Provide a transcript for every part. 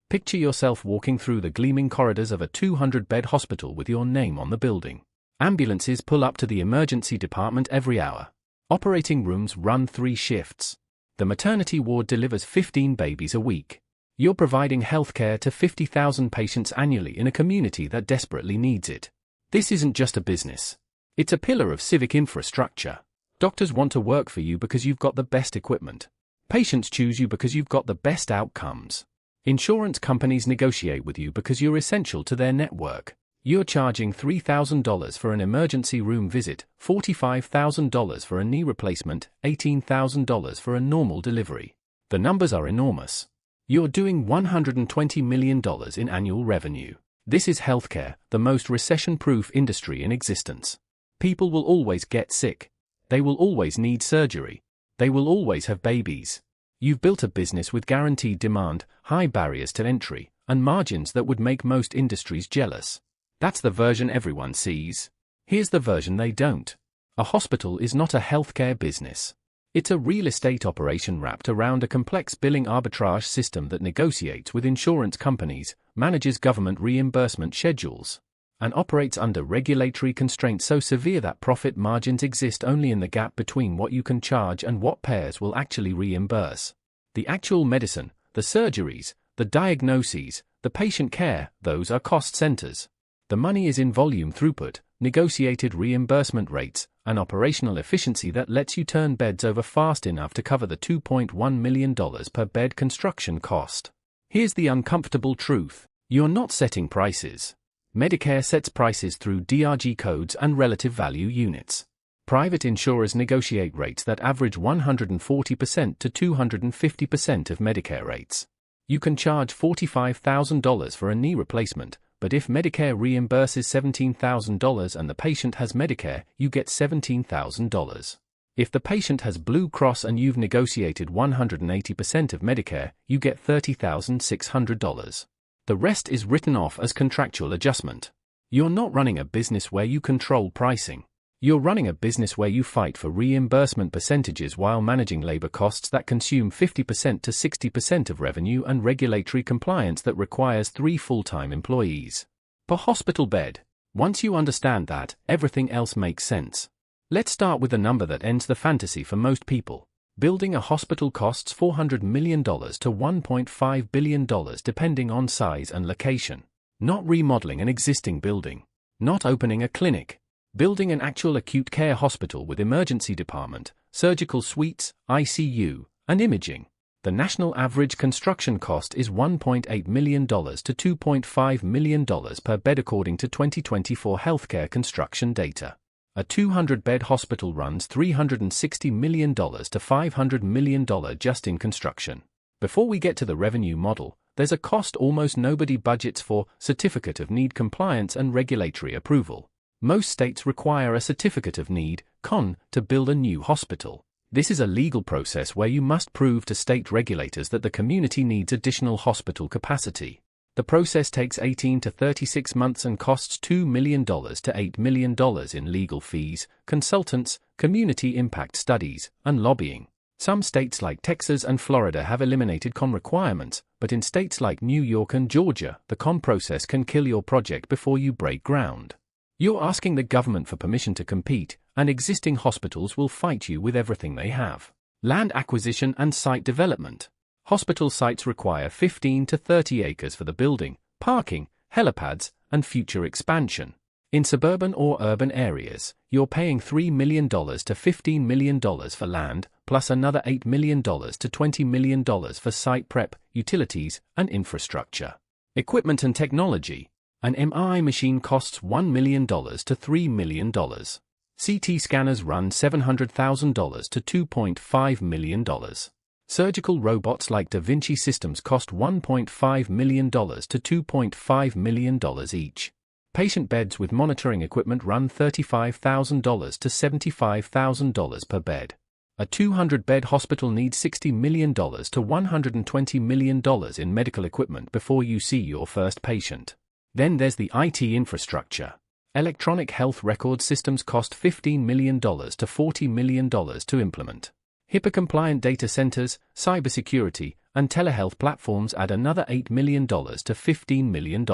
Picture yourself walking through the gleaming corridors of a 200-bed hospital with your name on the building. Ambulances pull up to the emergency department every hour. Operating rooms run 3 shifts. The maternity ward delivers 15 babies a week. You're providing healthcare to 50,000 patients annually in a community that desperately needs it. This isn't just a business. It's a pillar of civic infrastructure. Doctors want to work for you because you've got the best equipment. Patients choose you because you've got the best outcomes. Insurance companies negotiate with you because you're essential to their network. You're charging $3,000 for an emergency room visit, $45,000 for a knee replacement, $18,000 for a normal delivery. The numbers are enormous. You're doing $120 million in annual revenue. This is healthcare, the most recession-proof industry in existence. People will always get sick. They will always need surgery. They will always have babies. You've built a business with guaranteed demand, high barriers to entry, and margins that would make most industries jealous. That's the version everyone sees. Here's the version they don't. A hospital is not a healthcare business. It's a real estate operation wrapped around a complex billing arbitrage system that negotiates with insurance companies, manages government reimbursement schedules, and operates under regulatory constraints so severe that profit margins exist only in the gap between what you can charge and what payers will actually reimburse. The actual medicine, the surgeries, the diagnoses, the patient care, those are cost centers. The money is in volume throughput, negotiated reimbursement rates, and operational efficiency that lets you turn beds over fast enough to cover the $2.1 million per bed construction cost. Here's the uncomfortable truth. You're not setting prices. Medicare sets prices through DRG codes and relative value units. Private insurers negotiate rates that average 140% to 250% of Medicare rates. You can charge $45,000 for a knee replacement, but if Medicare reimburses $17,000 and the patient has Medicare, you get $17,000. If the patient has Blue Cross and you've negotiated 180% of Medicare, you get $30,600. The rest is written off as contractual adjustment. You're not running a business where you control pricing. You're running a business where you fight for reimbursement percentages while managing labor costs that consume 50% to 60% of revenue and regulatory compliance that requires 3 full-time employees per hospital bed. Once you understand that, everything else makes sense. Let's start with the number that ends the fantasy for most people. Building a hospital costs $400 million to $1.5 billion depending on size and location. Not remodeling an existing building. Not opening a clinic. Building an actual acute care hospital with emergency department, surgical suites, ICU, and imaging. The national average construction cost is $1.8 million to $2.5 million per bed according to 2024 healthcare construction data. A 200-bed hospital runs $360 million to $500 million just in construction. Before we get to the revenue model, there's a cost almost nobody budgets for: certificate of need compliance and regulatory approval. Most states require a certificate of need, CON, to build a new hospital. This is a legal process where you must prove to state regulators that the community needs additional hospital capacity. The process takes 18 to 36 months and costs $2 million to $8 million in legal fees, consultants, community impact studies, and lobbying. Some states like Texas and Florida have eliminated CON requirements, but in states like New York and Georgia, the CON process can kill your project before you break ground. You're asking the government for permission to compete, and existing hospitals will fight you with everything they have. Land acquisition and site development. Hospital sites require 15 to 30 acres for the building, parking, helipads, and future expansion. In suburban or urban areas, you're paying $3 million to $15 million for land, plus another $8 million to $20 million for site prep, utilities, and infrastructure. Equipment and technology. An MRI machine costs $1 million to $3 million. CT scanners run $700,000 to $2.5 million. Surgical robots like Da Vinci systems cost $1.5 million to $2.5 million each. Patient beds with monitoring equipment run $35,000 to $75,000 per bed. A 200-bed hospital needs $60 million to $120 million in medical equipment before you see your first patient. Then there's the IT infrastructure. Electronic health record systems cost $15 million to $40 million to implement. HIPAA-compliant data centers, cybersecurity, and telehealth platforms add another $8 million to $15 million.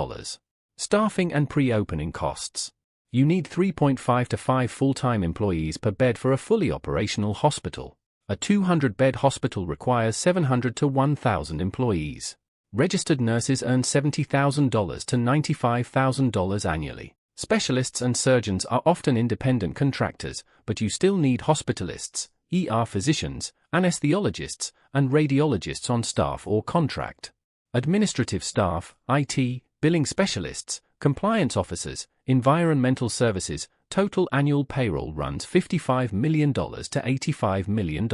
Staffing and pre-opening costs. You need 3.5 to 5 full-time employees per bed for a fully operational hospital. A 200-bed hospital requires 700 to 1,000 employees. Registered nurses earn $70,000 to $95,000 annually. Specialists and surgeons are often independent contractors, but you still need hospitalists, ER physicians, anesthesiologists, and radiologists on staff or contract. Administrative staff, IT, billing specialists, compliance officers, environmental services, total annual payroll runs $55 million to $85 million.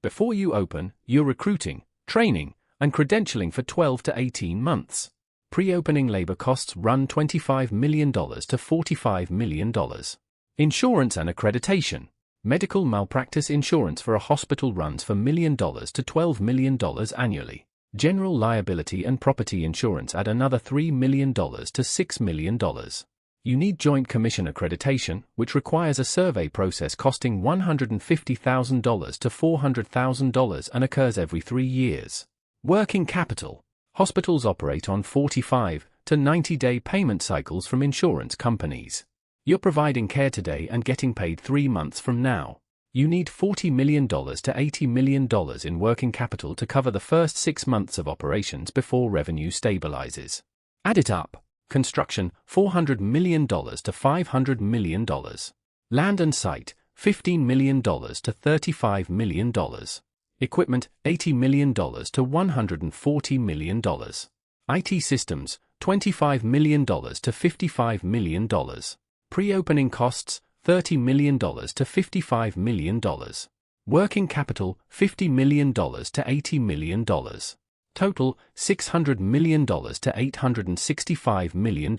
Before you open, you're recruiting, training, and credentialing for 12 to 18 months. Pre-opening labor costs run $25 million to $45 million. Insurance and accreditation. Medical malpractice insurance for a hospital runs $1 million to $12 million annually. General liability and property insurance add another $3 million to $6 million. You need Joint Commission accreditation, which requires a survey process costing $150,000 to $400,000 and occurs every 3 years. Working capital. Hospitals operate on 45 to 90-day payment cycles from insurance companies. You're providing care today and getting paid 3 months from now. You need $40 million to $80 million in working capital to cover the first 6 months of operations before revenue stabilizes. Add it up. Construction, $400 million to $500 million. Land and site, $15 million to $35 million. Equipment, $80 million to $140 million. IT systems, $25 million to $55 million. Pre-opening costs, $30 million to $55 million. Working capital, $50 million to $80 million. Total, $600 million to $865 million.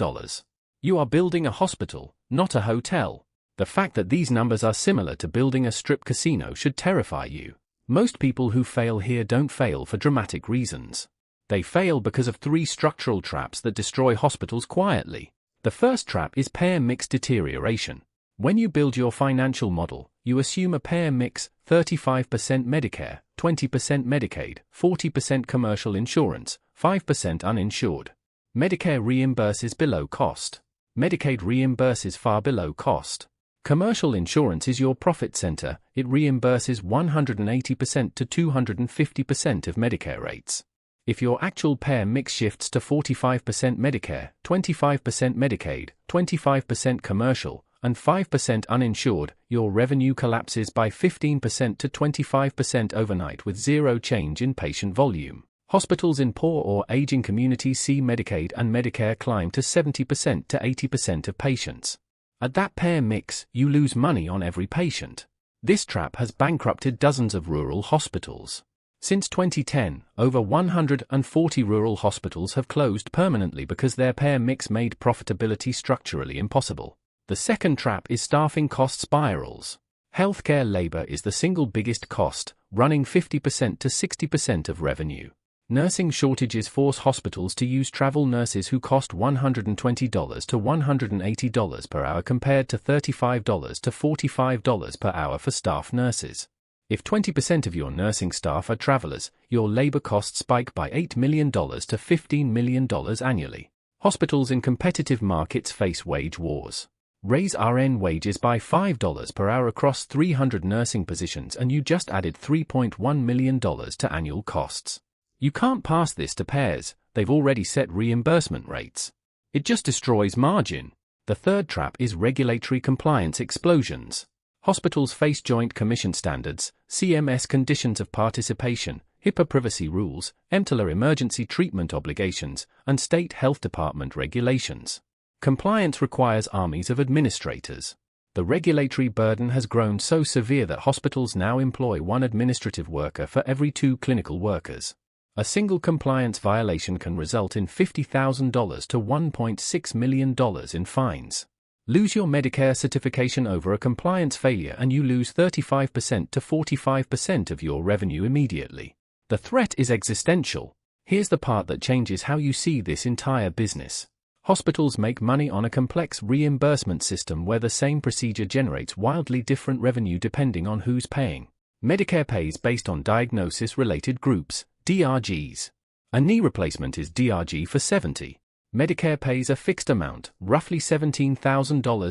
You are building a hospital, not a hotel. The fact that these numbers are similar to building a strip casino should terrify you. Most people who fail here don't fail for dramatic reasons. They fail because of 3 structural traps that destroy hospitals quietly. The first trap is payer mix deterioration. When you build your financial model, you assume a payer mix, 35% Medicare, 20% Medicaid, 40% commercial insurance, 5% uninsured. Medicare reimburses below cost. Medicaid reimburses far below cost. Commercial insurance is your profit center, it reimburses 180% to 250% of Medicare rates. If your actual payer mix shifts to 45% Medicare, 25% Medicaid, 25% commercial, and 5% uninsured, your revenue collapses by 15% to 25% overnight with zero change in patient volume. Hospitals in poor or aging communities see Medicaid and Medicare climb to 70% to 80% of patients. At that payer mix, you lose money on every patient. This trap has bankrupted dozens of rural hospitals. Since 2010, over 140 rural hospitals have closed permanently because their payer mix made profitability structurally impossible. The second trap is staffing cost spirals. Healthcare labor is the single biggest cost, running 50% to 60% of revenue. Nursing shortages force hospitals to use travel nurses who cost $120 to $180 per hour compared to $35 to $45 per hour for staff nurses. If 20% of your nursing staff are travelers, your labor costs spike by $8 million to $15 million annually. Hospitals in competitive markets face wage wars. Raise RN wages by $5 per hour across 300 nursing positions and you just added $3.1 million to annual costs. You can't pass this to payers, they've already set reimbursement rates. It just destroys margin. The third trap is regulatory compliance explosions. Hospitals face Joint Commission standards, CMS conditions of participation, HIPAA privacy rules, EMTALA emergency treatment obligations, and state health department regulations. Compliance requires armies of administrators. The regulatory burden has grown so severe that hospitals now employ 1 administrative worker for every 2 clinical workers. A single compliance violation can result in $50,000 to $1.6 million in fines. Lose your Medicare certification over a compliance failure and you lose 35% to 45% of your revenue immediately. The threat is existential. Here's the part that changes how you see this entire business. Hospitals make money on a complex reimbursement system where the same procedure generates wildly different revenue depending on who's paying. Medicare pays based on diagnosis-related groups, DRGs. A knee replacement is DRG for 70. Medicare pays a fixed amount, roughly $17,000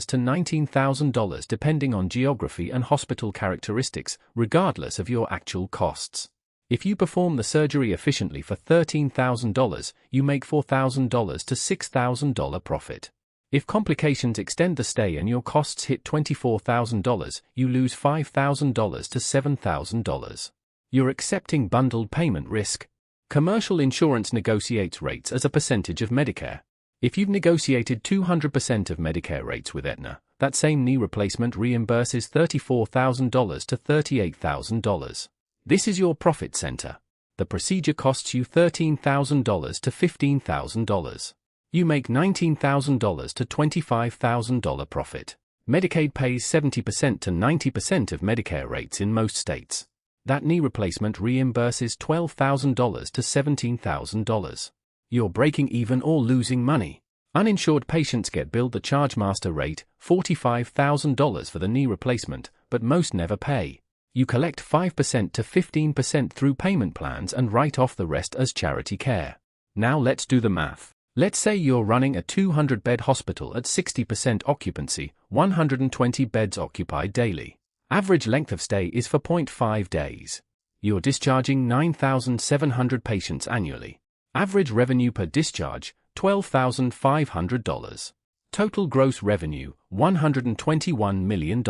to $19,000 depending on geography and hospital characteristics, regardless of your actual costs. If you perform the surgery efficiently for $13,000, you make $4,000 to $6,000 profit. If complications extend the stay and your costs hit $24,000, you lose $5,000 to $7,000. You're accepting bundled payment risk. Commercial insurance negotiates rates as a percentage of Medicare. If you've negotiated 200% of Medicare rates with Aetna, that same knee replacement reimburses $34,000 to $38,000. This is your profit center. The procedure costs you $13,000 to $15,000. You make $19,000 to $25,000 profit. Medicaid pays 70% to 90% of Medicare rates in most states. That knee replacement reimburses $12,000 to $17,000. You're breaking even or losing money. Uninsured patients get billed the chargemaster rate, $45,000 for the knee replacement, but most never pay. You collect 5% to 15% through payment plans and write off the rest as charity care. Now let's do the math. Let's say you're running a 200-bed hospital at 60% occupancy, 120 beds occupied daily. Average length of stay is 4.5 days. You're discharging 9,700 patients annually. Average revenue per discharge, $12,500. Total gross revenue, $121 million.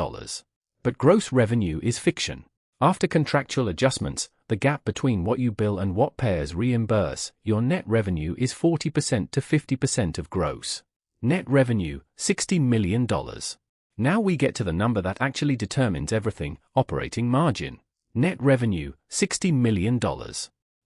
But gross revenue is fiction. After contractual adjustments, the gap between what you bill and what payers reimburse, your net revenue is 40% to 50% of gross. Net revenue, $60 million. Now we get to the number that actually determines everything, operating margin. Net revenue, $60 million.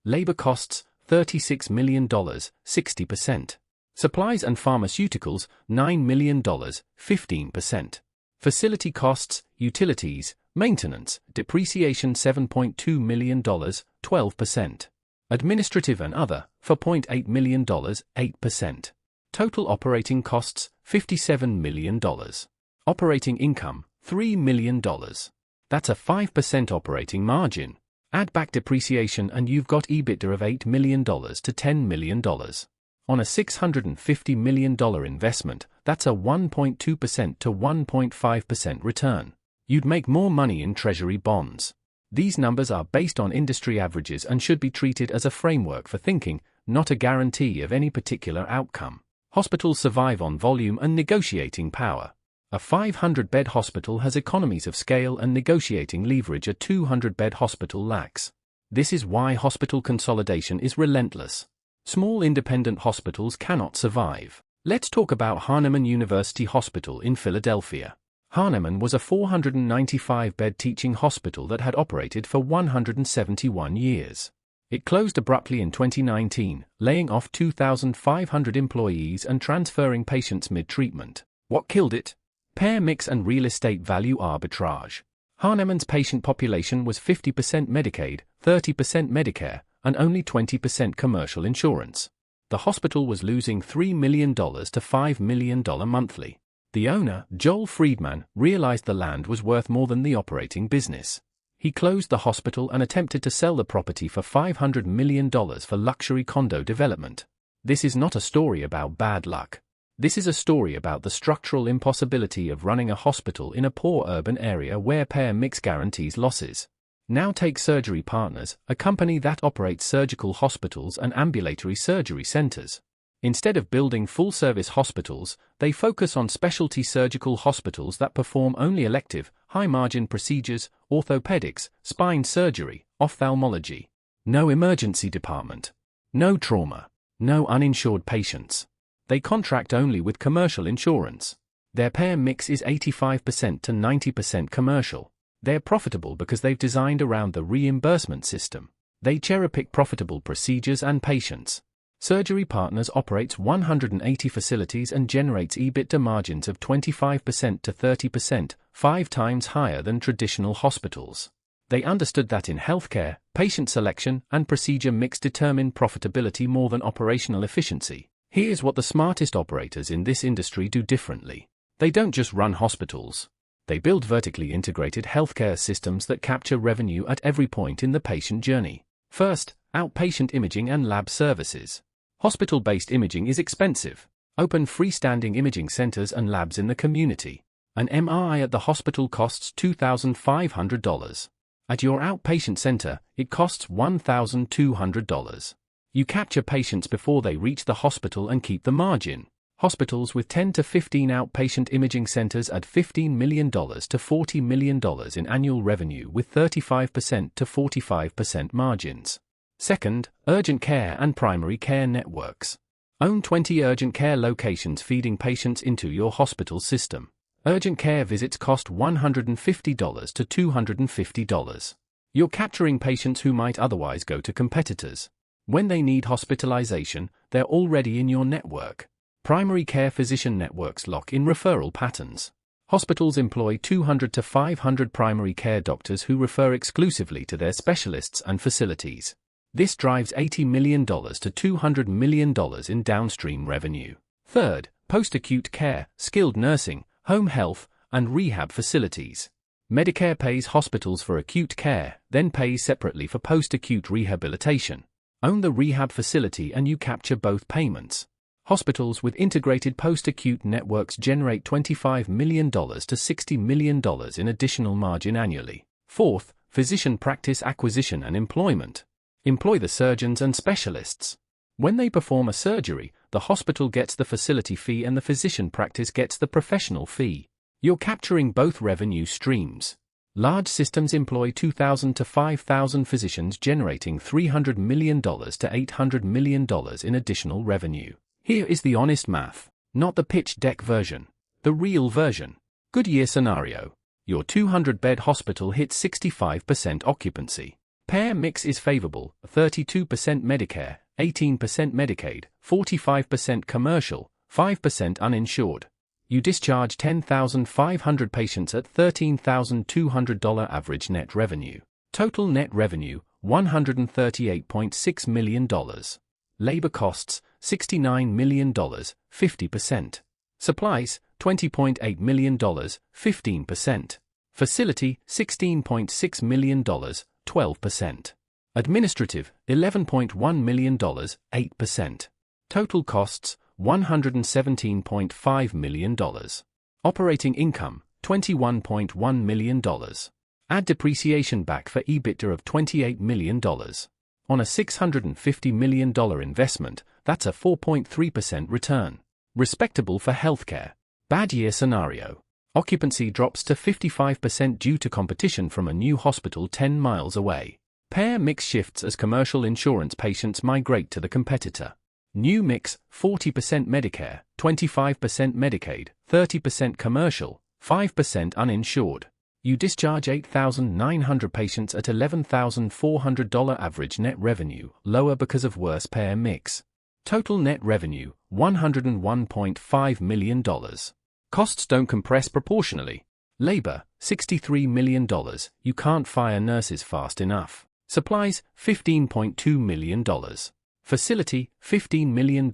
Labor costs, $36 million, 60%. Supplies and pharmaceuticals, $9 million, 15%. Facility costs, utilities, maintenance, depreciation $7.2 million, 12%. Administrative and other, $4.8 million, 8%. Total operating costs, $57 million. Operating income, $3 million. That's a 5% operating margin. Add back depreciation and you've got EBITDA of $8 million to $10 million. On a $650 million investment, that's a 1.2% to 1.5% return. You'd make more money in Treasury bonds. These numbers are based on industry averages and should be treated as a framework for thinking, not a guarantee of any particular outcome. Hospitals survive on volume and negotiating power. A 500-bed hospital has economies of scale and negotiating leverage a 200-bed hospital lacks. This is why hospital consolidation is relentless. Small independent hospitals cannot survive. Let's talk about Hahnemann University Hospital in Philadelphia. Hahnemann was a 495-bed teaching hospital that had operated for 171 years. It closed abruptly in 2019, laying off 2,500 employees and transferring patients mid-treatment. What killed it? Payer mix and real estate value arbitrage. Hahnemann's patient population was 50% Medicaid, 30% Medicare, and only 20% commercial insurance. The hospital was losing $3 million to $5 million monthly. The owner, Joel Friedman, realized the land was worth more than the operating business. He closed the hospital and attempted to sell the property for $500 million for luxury condo development. This is not a story about bad luck. This is a story about the structural impossibility of running a hospital in a poor urban area where payer mix guarantees losses. Now take Surgery Partners, a company that operates surgical hospitals and ambulatory surgery centers. Instead of building full-service hospitals, they focus on specialty surgical hospitals that perform only elective, high-margin procedures, orthopedics, spine surgery, ophthalmology. No emergency department. No trauma. No uninsured patients. They contract only with commercial insurance. Their payer mix is 85% to 90% commercial. They're profitable because they've designed around the reimbursement system. They cherry-pick profitable procedures and patients. Surgery Partners operates 180 facilities and generates EBITDA margins of 25% to 30%, 5 times higher than traditional hospitals. They understood that in healthcare, patient selection and procedure mix determine profitability more than operational efficiency. Here's what the smartest operators in this industry do differently. They don't just run hospitals. They build vertically integrated healthcare systems that capture revenue at every point in the patient journey. First, Outpatient imaging and lab services. Hospital-based imaging is expensive. Open freestanding imaging centers and labs in the community. An MRI at the hospital costs $2,500. At your outpatient center, it costs $1,200. You capture patients before they reach the hospital and keep the margin. Hospitals with 10 to 15 outpatient imaging centers add $15 million to $40 million in annual revenue with 35% to 45% margins. Second, urgent care and primary care networks. Own 20 urgent care locations feeding patients into your hospital system. Urgent care visits cost $150 to $250. You're capturing patients who might otherwise go to competitors. When they need hospitalization, they're already in your network. Primary care physician networks lock in referral patterns. Hospitals employ 200 to 500 primary care doctors who refer exclusively to their specialists and facilities. This drives $80 million to $200 million in downstream revenue. Third, post-acute care, skilled nursing, home health, and rehab facilities. Medicare pays hospitals for acute care, then pays separately for post-acute rehabilitation. Own the rehab facility and you capture both payments. Hospitals with integrated post-acute networks generate $25 million to $60 million in additional margin annually. Fourth, physician practice acquisition and employment. Employ the surgeons and specialists. When they perform a surgery, the hospital gets the facility fee and the physician practice gets the professional fee. You're capturing both revenue streams. Large systems employ 2,000 to 5,000 physicians generating $300 million to $800 million in additional revenue. Here is the honest math, not the pitch deck version, the real version. Good year scenario. Your 200-bed hospital hits 65% occupancy. Payer mix is favorable, 32% Medicare, 18% Medicaid, 45% commercial, 5% uninsured. You discharge 10,500 patients at $13,200 average net revenue. Total net revenue, $138.6 million. Labor costs, $69 million, 50%. Supplies, $20.8 million, 15%. Facility, $16.6 million, 12%. Administrative, $11.1 million, 8%. Total costs, $117.5 million. Operating income, $21.1 million. Add depreciation back for EBITDA of $28 million. On a $650 million investment, that's a 4.3% return. Respectable for healthcare. Bad year scenario. Occupancy drops to 55% due to competition from a new hospital 10 miles away. Payer mix shifts as commercial insurance patients migrate to the competitor. New mix, 40% Medicare, 25% Medicaid, 30% commercial, 5% uninsured. You discharge 8,900 patients at $11,400 average net revenue, lower because of worse payer mix. Total net revenue, $101.5 million. Costs don't compress proportionally. Labor, $63 million. You can't fire nurses fast enough. Supplies, $15.2 million. Facility, $15 million.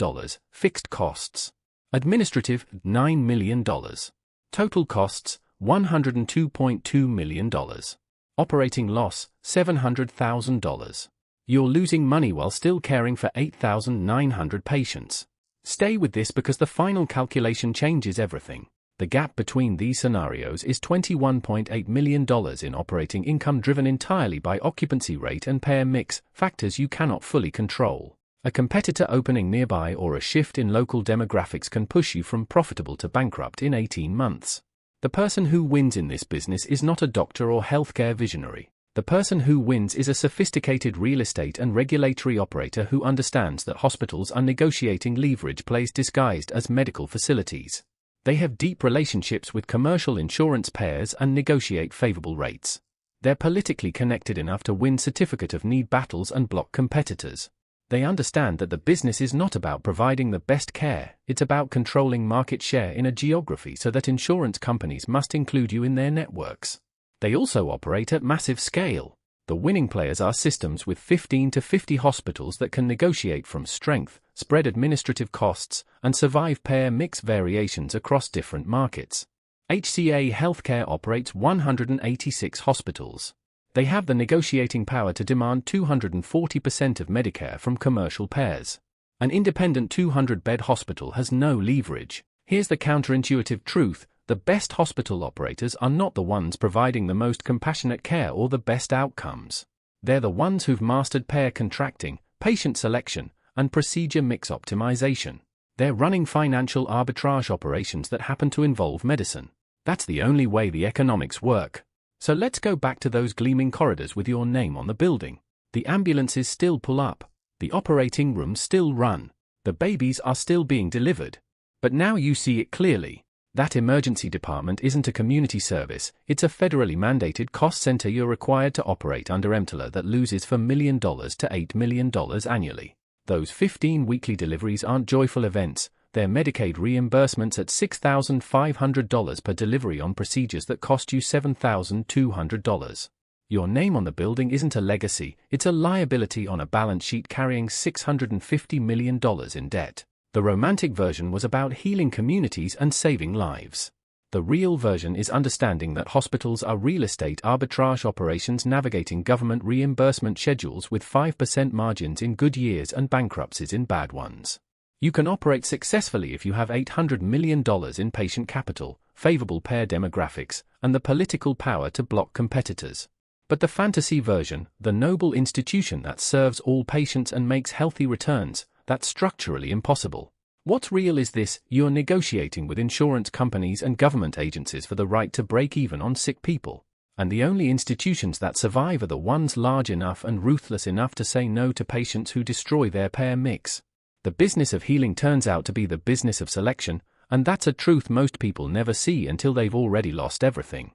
Fixed costs. Administrative, $9 million. Total costs, $102.2 million. Operating loss, $700,000. You're losing money while still caring for 8,900 patients. Stay with this because the final calculation changes everything. The gap between these scenarios is $21.8 million in operating income driven entirely by occupancy rate and payer mix, factors you cannot fully control. A competitor opening nearby or a shift in local demographics can push you from profitable to bankrupt in 18 months. The person who wins in this business is not a doctor or healthcare visionary. The person who wins is a sophisticated real estate and regulatory operator who understands that hospitals are negotiating leverage plays disguised as medical facilities. They have deep relationships with commercial insurance payers and negotiate favorable rates. They're politically connected enough to win certificate of need battles and block competitors. They understand that the business is not about providing the best care, it's about controlling market share in a geography so that insurance companies must include you in their networks. They also operate at massive scale. The winning players are systems with 15 to 50 hospitals that can negotiate from strength, spread administrative costs, and survive payer mix variations across different markets. HCA Healthcare operates 186 hospitals. They have the negotiating power to demand 240% of Medicare from commercial payers. An independent 200-bed hospital has no leverage. Here's the counterintuitive truth: the best hospital operators are not the ones providing the most compassionate care or the best outcomes. They're the ones who've mastered payer contracting, patient selection, and procedure mix optimization. They're running financial arbitrage operations that happen to involve medicine. That's the only way the economics work. So let's go back to those gleaming corridors with your name on the building. The ambulances still pull up. The operating rooms still run. The babies are still being delivered. But now you see it clearly. That emergency department isn't a community service, it's a federally mandated cost center you're required to operate under EMTLA that loses from $1 million to $8 million annually. Those 15 weekly deliveries aren't joyful events, they're Medicaid reimbursements at $6,500 per delivery on procedures that cost you $7,200. Your name on the building isn't a legacy, it's a liability on a balance sheet carrying $650 million in debt. The romantic version was about healing communities and saving lives. The real version is understanding that hospitals are real estate arbitrage operations navigating government reimbursement schedules with 5% margins in good years and bankruptcies in bad ones. You can operate successfully if you have $800 million in patient capital, favorable payer demographics, and the political power to block competitors. But the fantasy version, the noble institution that serves all patients and makes healthy returns, that's structurally impossible. What's real is this: you're negotiating with insurance companies and government agencies for the right to break even on sick people. And the only institutions that survive are the ones large enough and ruthless enough to say no to patients who destroy their payer mix. The business of healing turns out to be the business of selection, and that's a truth most people never see until they've already lost everything.